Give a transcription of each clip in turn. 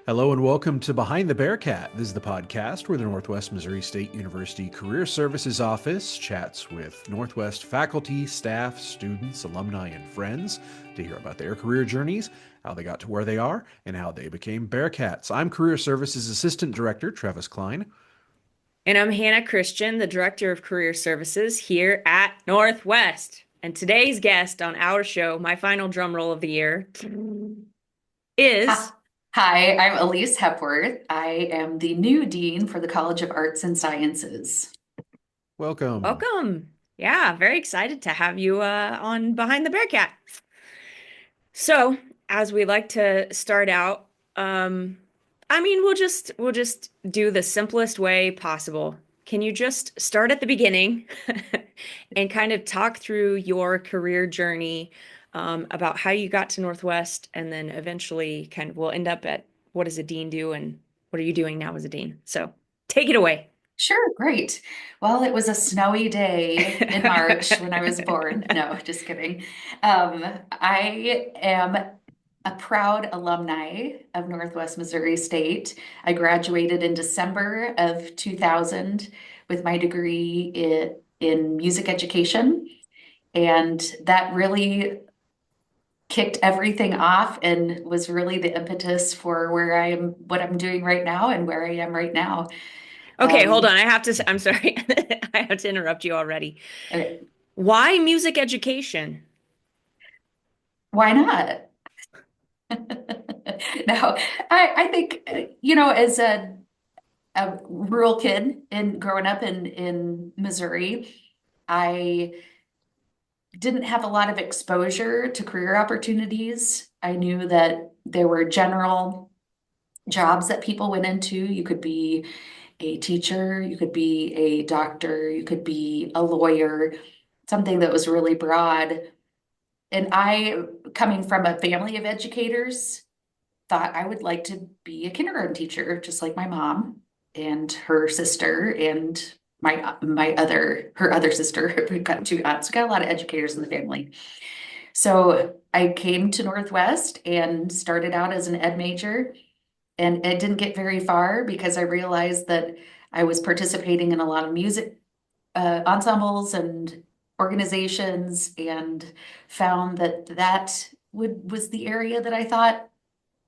Hello and welcome to Behind the Bearcat. This is the podcast where the Northwest Missouri State University Career Services Office chats with Northwest faculty, staff, students, alumni, and friends to hear about their career journeys, how they got to where they are, and how they became Bearcats. I'm Career Services Assistant Director Travis Klein. And I'm Hannah Christian, the Director of Career Services here at Northwest. And today's guest on our show, my final drum roll of the year, Hi, is I'm Elise Hepworth. I am the new dean for the College of Arts and Sciences. Welcome. welcome. Yeah, very excited to have you on Behind the Bearcat. So, as we like to start out, we'll just do the simplest way possible. Can you just start at the beginning and kind of talk through your career journey, about how you got to Northwest, and then eventually kind of we'll end up at what does a dean do and what are you doing now as a dean? So take it away. Sure, great. Well, it was a snowy day in March when I was born. No, just kidding. I am a proud alumni of Northwest Missouri State. I graduated in December of 2000 with my degree in music education. And that really kicked everything off and was really the impetus for where I am, what I'm doing right now and where I am right now. Okay, hold Um, on. I'm sorry. I have to interrupt you already. okay, Why music education? why not? No, I think, as a rural kid and growing up in Missouri, I didn't have a lot of exposure to career opportunities. I knew that there were general jobs that people went into. You could be a teacher, you could be a doctor, you could be a lawyer, something that was really broad. And I, coming from a family of educators, thought I would like to be a kindergarten teacher, just like my mom and her sister and her other sister. We've got two aunts. We've got a lot of educators in the family. So I came to Northwest and started out as an ed major. And it didn't get very far because I realized that I was participating in a lot of music ensembles and organizations and found that was the area that I thought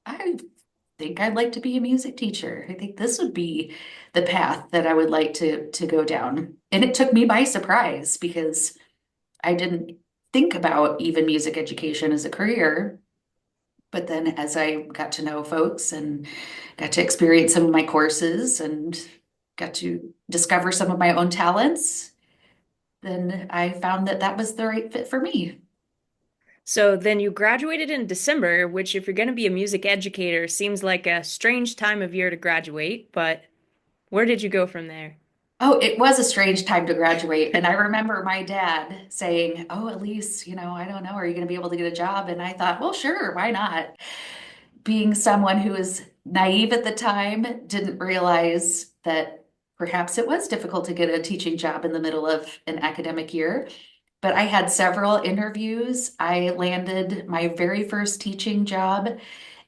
I think I'd like to be a music teacher. I think this would be the path that I would like to go down. And it took me by surprise because I didn't think about even music education as a career. But then as I got to know folks and got to experience some of my courses and got to discover some of my own talents, then I found that that was the right fit for me. So then you graduated in December, which if you're going to be a music educator, seems like a strange time of year to graduate, but where did you go from there? Oh, it was a strange time to graduate. And I remember my dad saying, "Oh, Elise, I don't know, are you going to be able to get a job?" And I thought, well, sure, why not? Being someone who was naive at the time, didn't realize that perhaps it was difficult to get a teaching job in the middle of an academic year. But I had several interviews. I landed my very first teaching job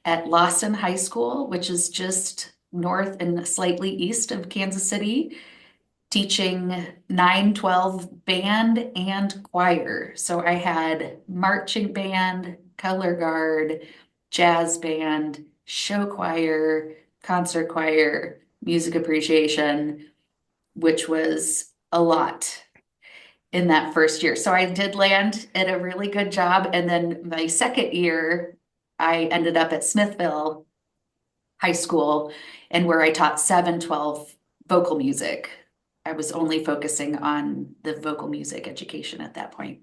at Lawson High School, which is just north and slightly east of Kansas City, teaching 9/12 band and choir. So I had marching band, color guard, jazz band, show choir, concert choir, music appreciation, which was a lot in that first year. So I did land at a really good job. And then my second year, I ended up at Smithville High School and where I taught 7/12 vocal music. I was only focusing on the vocal music education at that point.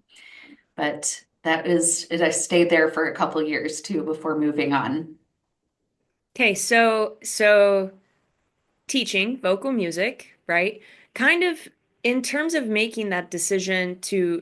But I stayed there for a couple years too before moving on. Okay, so teaching vocal music, right? Kind of in terms of making that decision to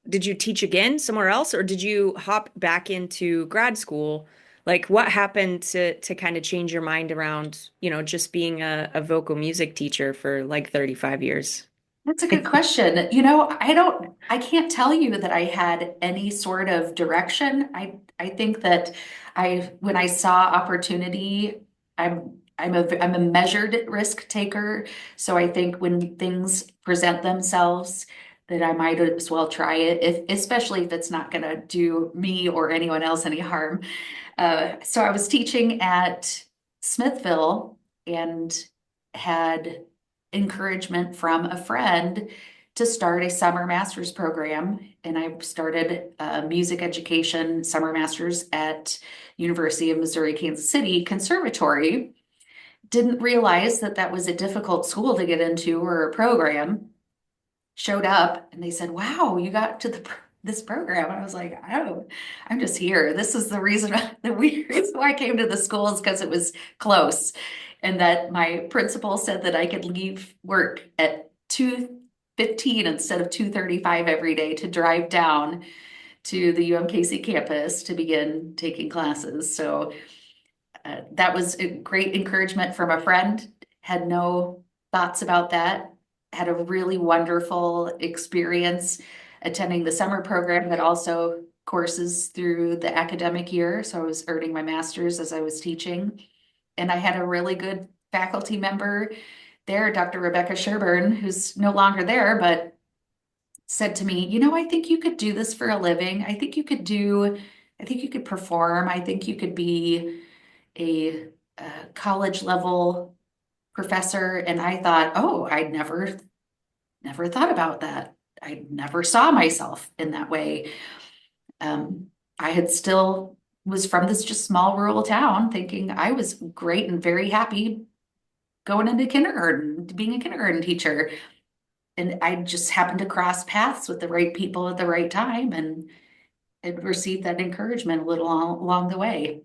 did you teach again somewhere else or did you hop back into grad school? Like what happened to kind of change your mind around, just being a vocal music teacher for like 35 years? That's a good question. I can't tell you that I had any sort of direction. I think that When I saw opportunity, I'm a measured risk taker. So I think when things present themselves, that I might as well try it, especially if it's not going to do me or anyone else any harm. So I was teaching at Smithville and had encouragement from a friend to start a summer master's program. And I started a music education summer master's at University of Missouri, Kansas City Conservatory. Didn't realize that that was a difficult school to get into or a program. Showed up and they said, "Wow, you got to this program." And I was like, "Oh, I'm just here. This is the reason reason why I came to the school is because it was close." And that my principal said that I could leave work at 2:15 instead of 2:35 every day to drive down to the UMKC campus to begin taking classes. So that was a great encouragement from a friend. Had no thoughts about that. Had a really wonderful experience attending the summer program, but also courses through the academic year. So I was earning my master's as I was teaching. And I had a really good faculty member there, Dr. Rebecca Sherburne, who's no longer there, but said to me, I think you could do this for a living. I think you could perform. I think you could be a, college level professor. And I thought, oh, I'd never thought about that. I never saw myself in that way. I had still was from this just small rural town thinking I was great and very happy going into kindergarten, being a kindergarten teacher. And I just happened to cross paths with the right people at the right time and had received that encouragement a little along the way.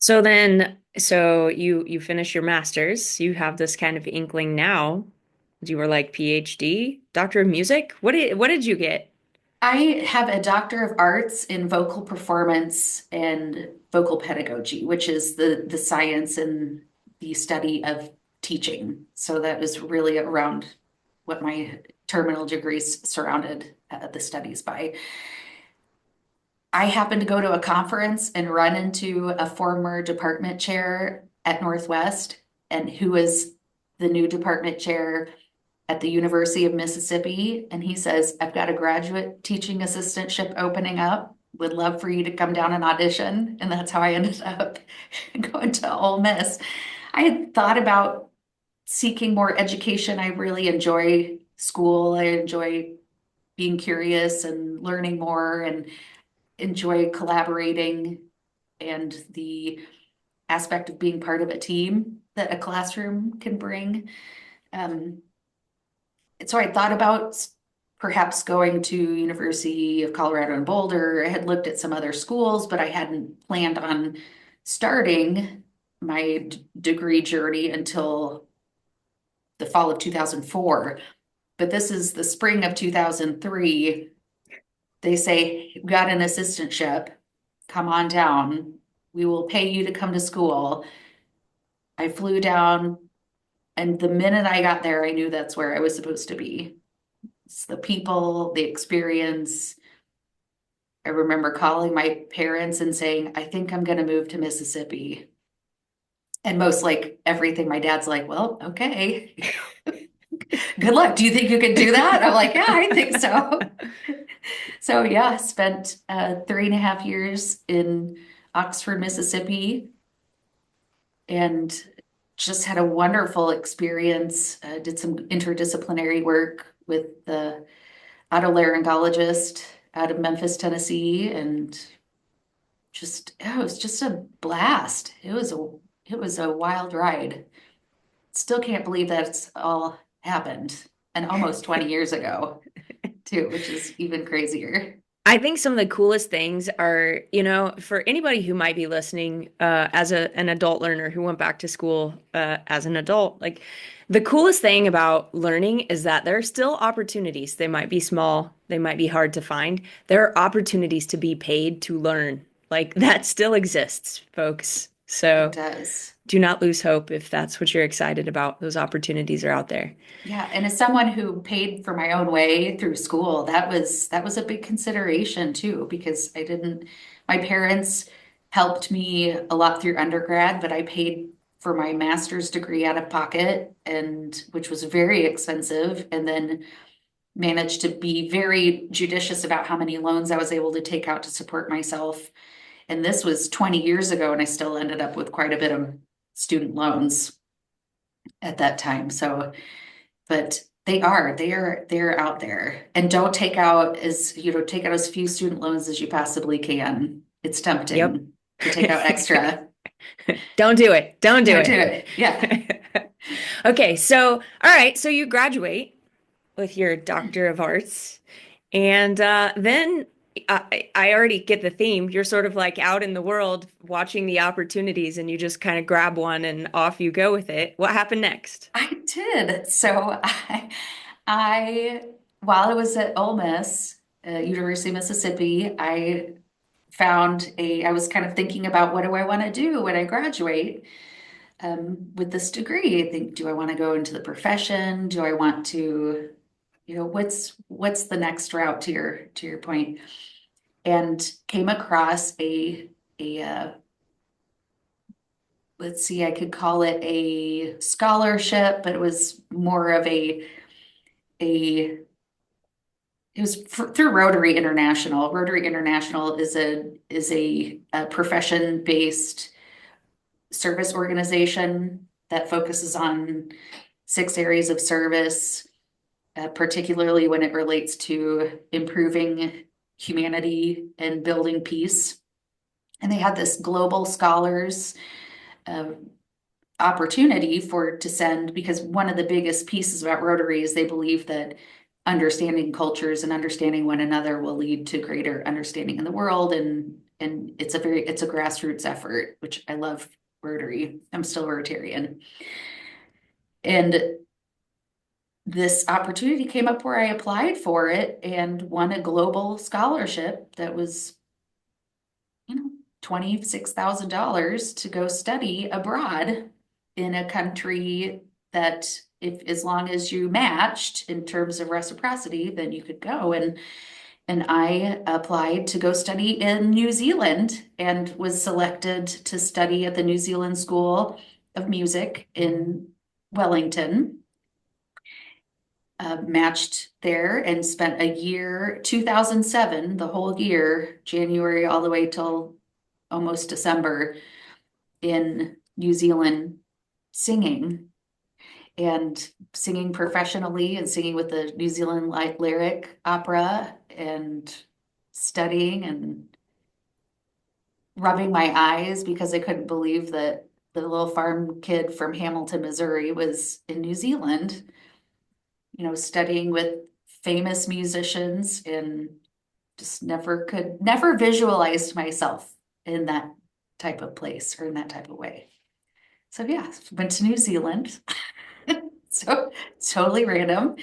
So you finish your master's, you have this kind of inkling now. You were like PhD, Doctor of Music. What did you get? I have a Doctor of Arts in vocal performance and vocal pedagogy, which is the science and the study of teaching. So that was really around what my terminal degrees surrounded the studies by. I happened to go to a conference and run into a former department chair at Northwest and who was the new department chair at the University of Mississippi. And he says, "I've got a graduate teaching assistantship opening up. Would love for you to come down and audition." And that's how I ended up going to Ole Miss. I had thought about seeking more education. I really enjoy school. I enjoy being curious and learning more and enjoy collaborating and the aspect of being part of a team that a classroom can bring. Um, so I thought about perhaps going to University of Colorado in Boulder. I had looked at some other schools, but I hadn't planned on starting my degree journey until the fall of 2004. But this is the spring of 2003. They say, "We got an assistantship. Come on down. We will pay you to come to school." I flew down, and the minute I got there, I knew that's where I was supposed to be. It's the people, the experience. I remember calling my parents and saying, "I think I'm going to move to Mississippi." And most like everything, my dad's like, "Well, okay, good luck. Do you think you could do that?" I'm like, "Yeah, I think so." So yeah, spent 3.5 years in Oxford, Mississippi, and just had a wonderful experience. Did some interdisciplinary work with the otolaryngologist out of Memphis, Tennessee, and just yeah, it was just a blast. It was a wild ride. Still can't believe that's all happened, and almost 20 years ago too, which is even crazier. I think some of the coolest things are, for anybody who might be listening, as an adult learner who went back to school as an adult, like the coolest thing about learning is that there are still opportunities. They might be small, they might be hard to find. There are opportunities to be paid to learn. Like that still exists, folks. It So does. do not lose hope if that's what you're excited about. Those opportunities are out there. Yeah, and as someone who paid for my own way through school, that was a big consideration too, because my parents helped me a lot through undergrad, but I paid for my master's degree out of pocket, and which was very expensive, and then managed to be very judicious about how many loans I was able to take out to support myself. And this was 20 years ago, and I still ended up with quite a bit of student loans at that time. So, but they're out there. And don't take out take out as few student loans as you possibly can. It's Yep. tempting to take out extra. Don't do it. Don't do Don't do it. it. Yeah. Okay, so all right, so you graduate with your Doctor of Arts, and then I already get the theme. You're sort of like out in the world watching the opportunities, and you just kind of grab one and off you go with it. What happened next? I did. So I while I was at Ole Miss, University of Mississippi, I was kind of thinking about what do I want to do when I graduate with this degree. I think, do I want to go into the profession? Do I want to, what's the next route to your point? And came across a let's see, I could call it a scholarship, but it was more of a it was through Rotary International. Rotary International is a profession-based service organization that focuses on 6 areas of service, particularly when it relates to improving humanity and building peace. And they had this global scholars uh, opportunity to send, because one of the biggest pieces about Rotary is they believe that understanding cultures and understanding one another will lead to greater understanding in the world. And it's a grassroots effort, which I love. Rotary. I'm still a Rotarian. And this opportunity came up where I applied for it and won a global scholarship that was, $26,000 to go study abroad in a country that, if as long as you matched in terms of reciprocity, then you could go. And I applied to go study in New Zealand and was selected to study at the New Zealand School of Music in Wellington. Matched there and spent a year, 2007, the whole year, January all the way till almost December, in New Zealand singing and singing professionally and singing with the New Zealand Lyric Opera and studying and rubbing my eyes because I couldn't believe that the little farm kid from Hamilton, Missouri was in New Zealand, studying with famous musicians, and just never visualized myself in that type of place or in that type of way. So yeah, went to New Zealand. So totally random.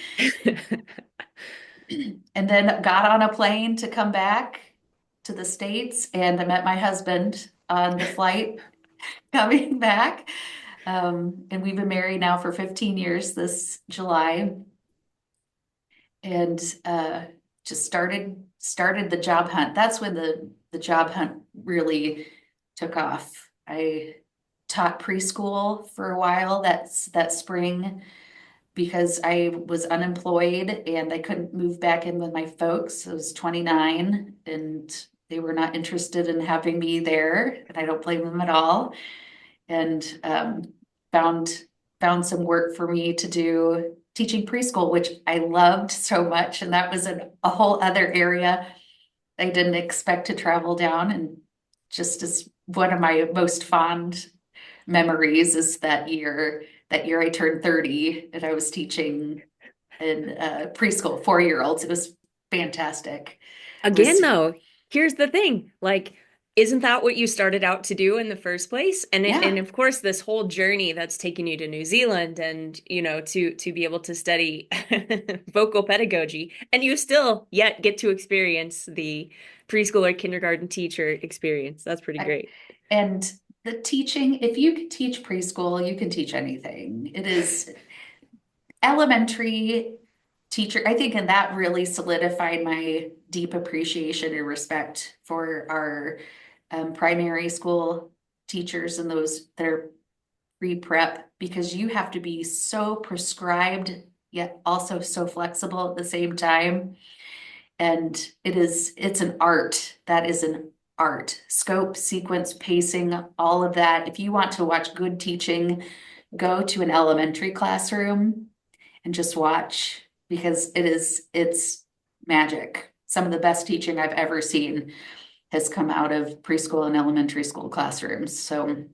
And then got on a plane to come back to the States, and I met my husband on the flight coming back. And we've been married now for 15 years this July. And just started the job hunt. That's when the job hunt really took off. I taught preschool for a while that spring because I was unemployed and I couldn't move back in with my folks. I was 29 and they were not interested in having me there, and I don't blame them at all. And found some work for me to do teaching preschool, which I loved so much. And that was a whole other area I didn't expect to travel down. And just as one of my most fond memories is that year I turned 30 and I was teaching in preschool, 4-year-olds. It was fantastic. It Again, was, though, here's the thing. Like, isn't that what you started out to do in the first place? And yeah. of course, this whole journey that's taken you to New Zealand and, to be able to study vocal pedagogy, and you still yet get to experience the preschool or kindergarten teacher experience. That's pretty I, great. and the teaching, if you can teach preschool, you can teach anything. It is elementary teacher, I think, and that really solidified my deep appreciation and respect for our primary school teachers and those that are pre-prep, because you have to be so prescribed yet also so flexible at the same time. And it's an art. That is an art. Scope, sequence, pacing, all of that. If you want to watch good teaching, go to an elementary classroom and just watch, because it's magic. Some of the best teaching I've ever seen has come out of preschool and elementary school classrooms. So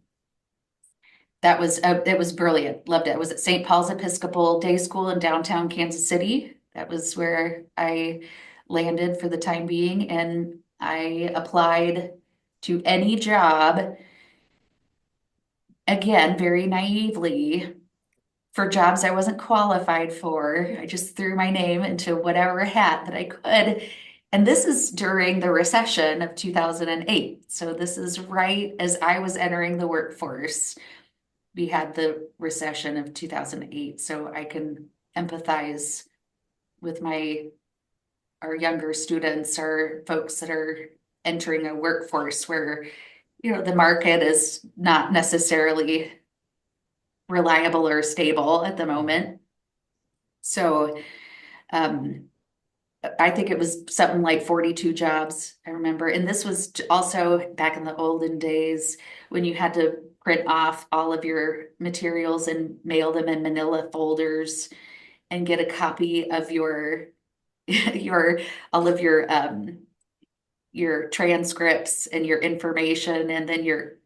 it was brilliant. Loved it. I was at St. Paul's Episcopal Day School in downtown Kansas City. That was where I landed for the time being, and I applied to any job, again, very naively, for jobs I wasn't qualified for. I just threw my name into whatever hat that I could. And this is during the recession of 2008. So this is right as I was entering the workforce. We had the recession of 2008. So I can empathize with our younger students or folks that are entering a workforce where, the market is not necessarily reliable or stable at the moment. So I think it was something like 42 jobs, I remember. And this was also back in the olden days when you had to print off all of your materials and mail them in manila folders and get a copy of your all of your transcripts and your information, and then your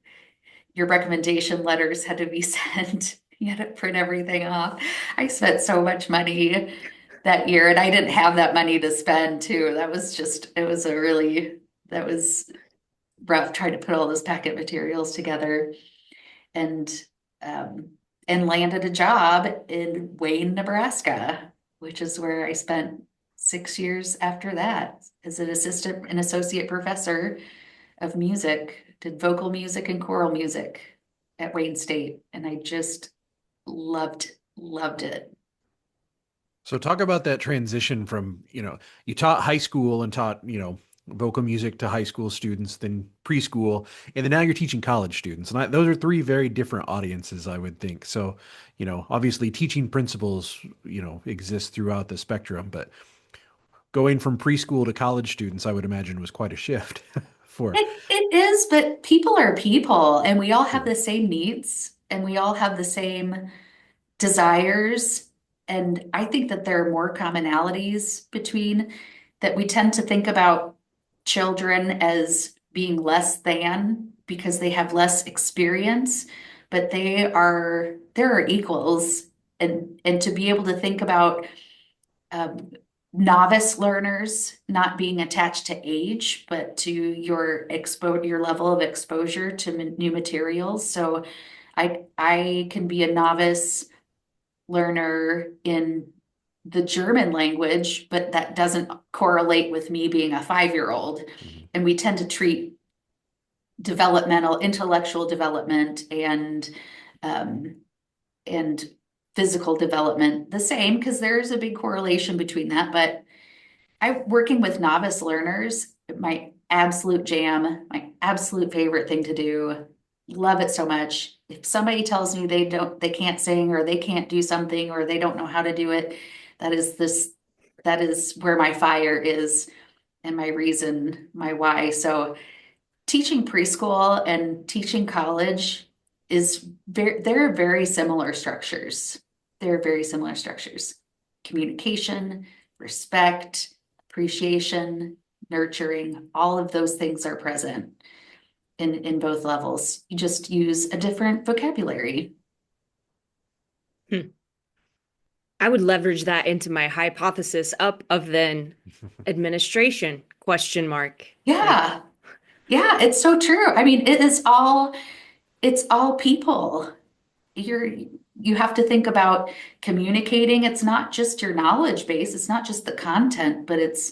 recommendation letters had to be sent. You had to print everything off. I spent so much money that year, and I didn't have that money to spend too. That was rough trying to put all those packet materials together, and um, and landed a job in Wayne, Nebraska, which is where I spent 6 years after that as an associate professor of music, did vocal music and choral music at Wayne State. And I just loved it. So talk about that transition from, you taught high school and taught, vocal music to high school students, then preschool, and then now you're teaching college students. And those are three very different audiences, I would think. So, obviously teaching principles, exist throughout the spectrum, but going from preschool to college students, I would imagine was quite a shift for It is, but people are people, and we all have sure. the same needs, and we all have the same desires. And I think that there are more commonalities between that. We tend to think about children as being less than because they have less experience, but there are equals. And to be able to think about um, novice learners not being attached to age, but to your level of exposure to new materials. So I can be a novice learner in the German language, but that doesn't correlate with me being a 5-year-old. Mhm. And we tend to treat intellectual development um, and physical development the same, because there's a big correlation between that. But working with novice learners, my absolute jam, my absolute favorite thing to do. Love it so much. If somebody tells me they can't sing or they can't do something or they don't know how to do it, that is where my fire is and my reason, my why. So teaching preschool and teaching college they're very similar structures. They're very similar structures. Communication, respect, appreciation, nurturing, all of those things are present in both levels. You just use a different vocabulary. Hmm. I would leverage that into my hypothesis up of then administration question mark. Like, Yeah. Yeah, it's so true. I mean, it's all people. You're you have to think about communicating. It's not just your knowledge base, it's not just the content, but it's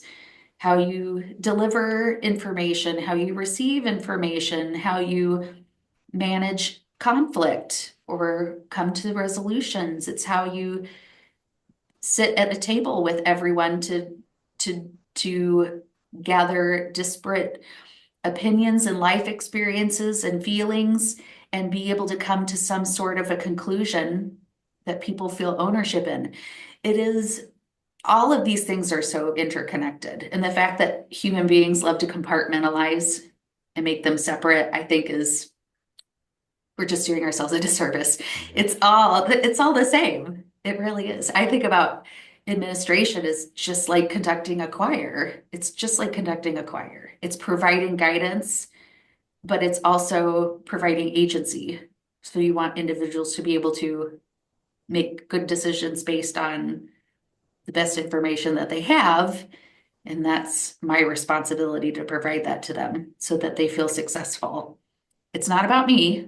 how you deliver information, how you receive information, how you manage conflict or come to resolutions. It's how you sit at a table with everyone to gather disparate opinions and life experiences and feelings and be able to come to some sort of a conclusion that people feel ownership in. It is all of these things are so interconnected. And the fact that human beings love to compartmentalize and make them separate, I think is we're just doing ourselves a disservice. It's all the same. It really is. I think about administration as just like conducting a choir. It's just like conducting a choir. It's providing guidance, but it's also providing agency. So you want individuals to be able to make good decisions based on the best information that they have. And that's my responsibility to provide that to them so that they feel successful. It's not about me.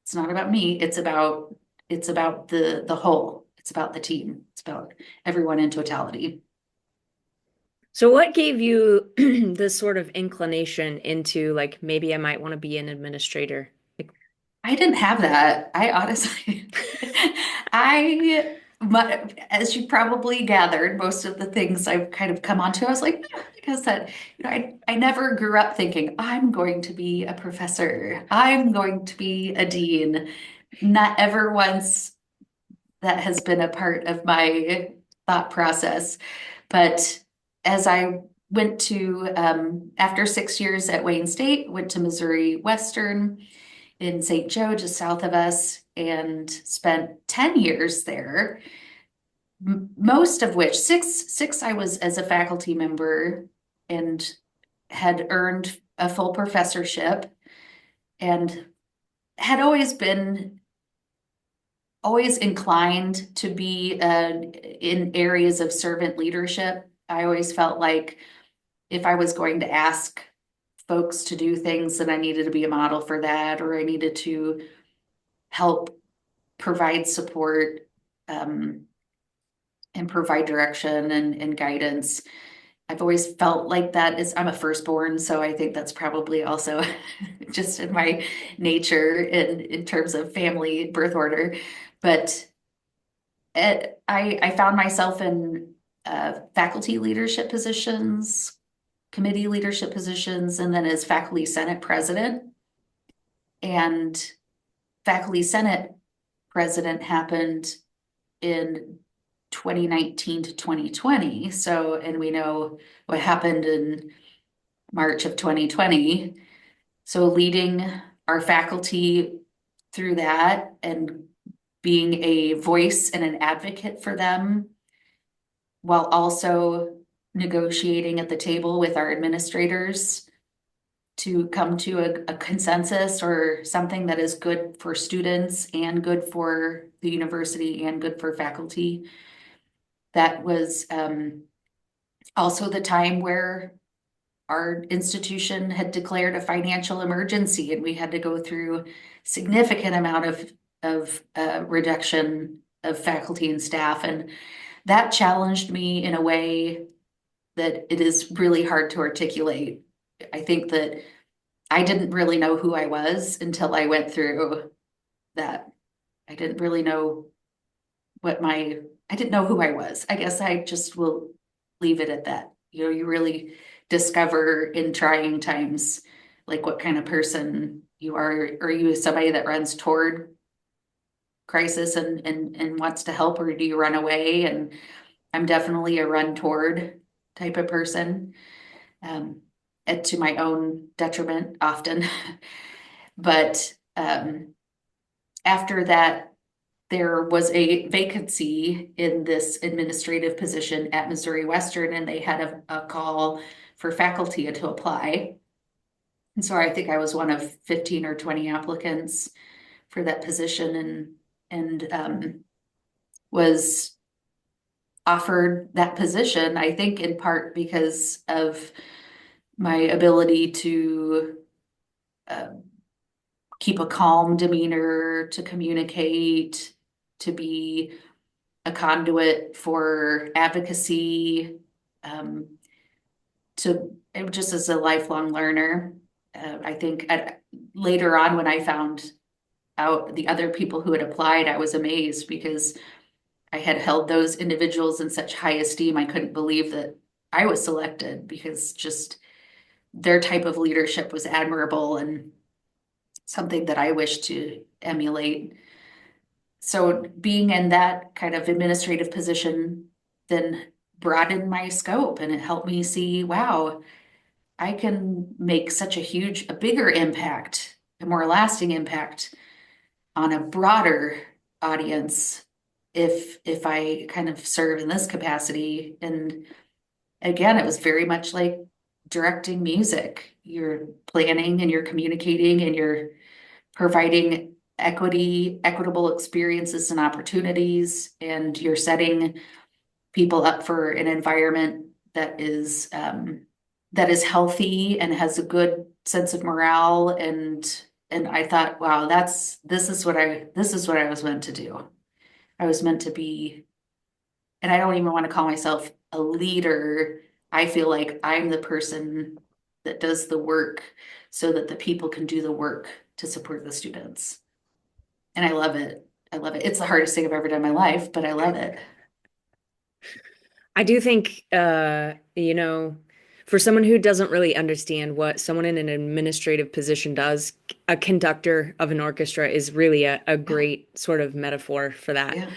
It's not about me. It's about the whole. It's about the team. It's about everyone in totality. So what gave you this sort of inclination into like maybe I might want to be an administrator? Like, I didn't have that. I honestly, as you probably gathered, most of the things I've kind of come onto, I was like, I guess that, I never grew up thinking I'm going to be a professor. I'm going to be a dean. Not ever once that has been a part of my thought process. But as I went to, after 6 years at Wayne State, went to Missouri Western in St. Joe, just south of us, and spent 10 years there, most of which, six I was as a faculty member and had earned a full professorship and had always inclined to be in areas of servant leadership. I always felt like if I was going to ask folks to do things, then I needed to be a model for that, or I needed to help provide support and provide direction and guidance. I've always felt like that is, I'm a firstborn, so I think that's probably also just in my nature in terms of family birth order. But I found myself in faculty leadership positions, committee leadership positions, and then as faculty senate president. And faculty senate president happened in 2019 to 2020. So, and we know what happened in March of 2020. So leading our faculty through that and being a voice and an advocate for them while also negotiating at the table with our administrators to come to a consensus or something that is good for students and good for the university and good for faculty. That was also the time where our institution had declared a financial emergency and we had to go through significant amount of reduction of faculty and staff. And that challenged me in a way that it is really hard to articulate. I think that I didn't really know who I was until I went through that. I didn't really know I didn't know who I was. I guess I just will leave it at that. You really discover in trying times, like what kind of person you are. Are you somebody that runs toward crisis and wants to help, or do you run away? And I'm definitely a run toward type of person, and to my own detriment often. But after that, there was a vacancy in this administrative position at Missouri Western, and they had a call for faculty to apply. And so I think I was one of 15 or 20 applicants for that position and was offered that position, I think in part because of my ability to keep a calm demeanor, to communicate, to be a conduit for advocacy, just as a lifelong learner. I think later on when I found out the other people who had applied, I was amazed because I had held those individuals in such high esteem. I couldn't believe that I was selected because just their type of leadership was admirable and something that I wish to emulate. So being in that kind of administrative position then broadened my scope and it helped me see, wow, I can make such a bigger impact, a more lasting impact on a broader audience if I kind of serve in this capacity. And again, it was very much like directing music. You're planning and you're communicating and you're providing equitable experiences and opportunities, and you're setting people up for an environment that is healthy and has a good sense of morale. And I thought, wow, this is what I was meant to do. I was meant to be, and I don't even want to call myself a leader. I feel like I'm the person that does the work so that the people can do the work to support the students. And I love it. I love it. It's the hardest thing I've ever done in my life, but I love it. I do think, for someone who doesn't really understand what someone in an administrative position does, a conductor of an orchestra is really a Yeah, great sort of metaphor for that. yeah.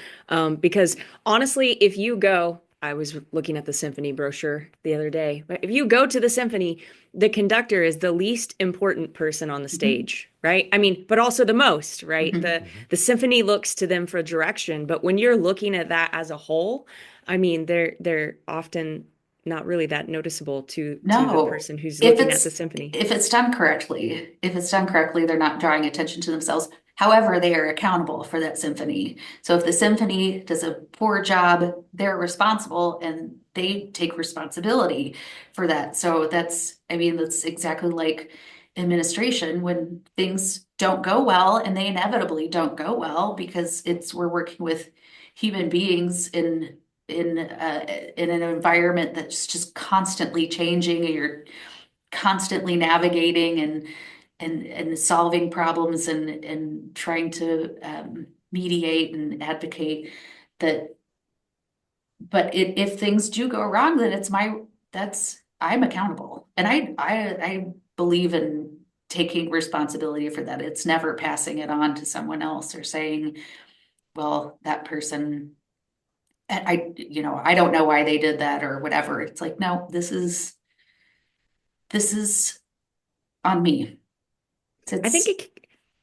Because honestly, if you go, I was looking at the symphony brochure the other day, but if you go to the symphony, the conductor is the least important person on the Mhm, stage, right? I mean, but also the most, right? mhm. The symphony looks to them for direction, but when you're looking at that as a whole, I mean, they're often not really that noticeable to the No, person who's looking at the symphony. if it's done correctly, they're not drawing attention to themselves. However, they are accountable for that symphony. So if the symphony does a poor job, they're responsible and they take responsibility for that. So I mean, that's exactly like administration when things don't go well, and they inevitably don't go well because we're working with human beings in an environment that's just constantly changing, and you're constantly navigating and solving problems and trying to mediate and advocate that. But if things do go wrong, then that's I'm accountable, and I believe in taking responsibility for that. It's never passing it on to someone else or saying, well, that person, I don't know why they did that or whatever. It's like, no, this is on me. I think It's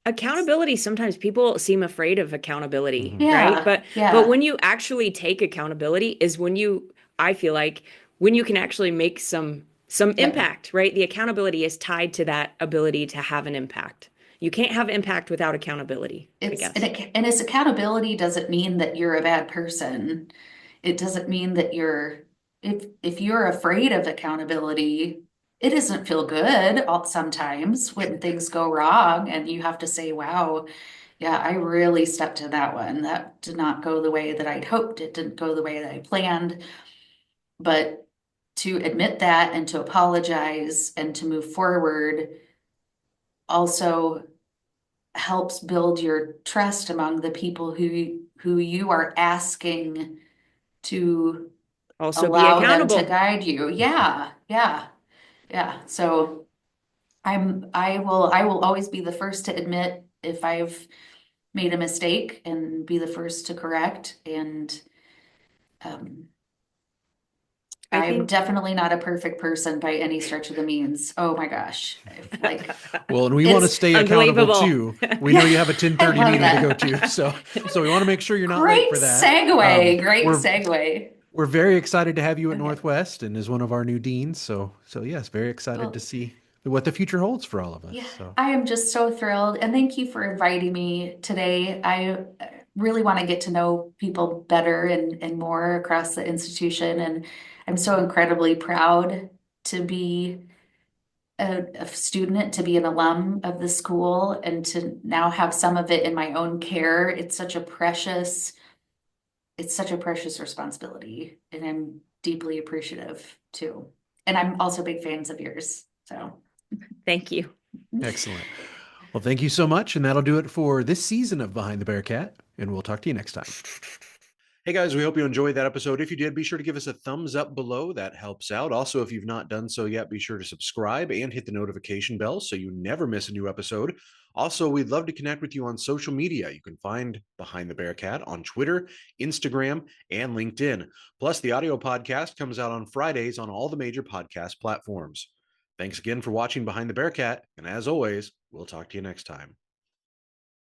accountability, sometimes people seem afraid of accountability, Hmm. right? yeah, But yeah, when you actually take accountability is when you, I feel like, when you can actually make some yep. impact, right? The accountability is tied to that ability to have an impact. You can't have impact without accountability, I guess. And its accountability doesn't mean that you're a bad person. It doesn't mean that if you're afraid of accountability, it doesn't feel good sometimes when things go wrong and you have to say, wow, yeah, I really stepped in that one. That did not go the way that I'd hoped. It didn't go the way that I planned. But to admit that and to apologize and to move forward also helps build your trust among the people who you are asking to Also be allow them to accountable. guide you. Yeah, yeah, yeah. So I will always be the first to admit if I've made a mistake and be the first to correct. And um, I I'm think definitely not a perfect person by any stretch of the means. Oh my gosh. Well, and we want to It's, stay accountable unbelievable. too. We know yeah, you have a I 10:30 love meeting to go that. to, so we want to make sure you're not late Great for that. segue. Great We're segue. we're very excited to have you at Okay. Northwest and as one of our new deans. So yes, very excited to Well, see what the future holds for all of us. yeah, So I am just so thrilled. And thank you for inviting me today. I really want to get to know people better and more across the institution. And I'm so incredibly proud to be a student, to be an alum of the school, and to now have some of it in my own care. It's such a precious responsibility. And I'm deeply appreciative too. And I'm also big fans of yours. So. Thank you. excellent. Well, thank you so much, and that'll do it for this season of Behind the Bearcat. And we'll talk to you next time. Hey guys, we hope you enjoyed that episode. If you did, be sure to give us a thumbs up below. That helps out. Also, if you've not done so yet, be sure to subscribe and hit the notification bell so you never miss a new episode. Also, we'd love to connect with you on social media. You can find Behind the Bearcat on Twitter, Instagram, and LinkedIn. Plus, the audio podcast comes out on Fridays on all the major podcast platforms. Thanks again for watching Behind the Bearcat, and as always, we'll talk to you next time.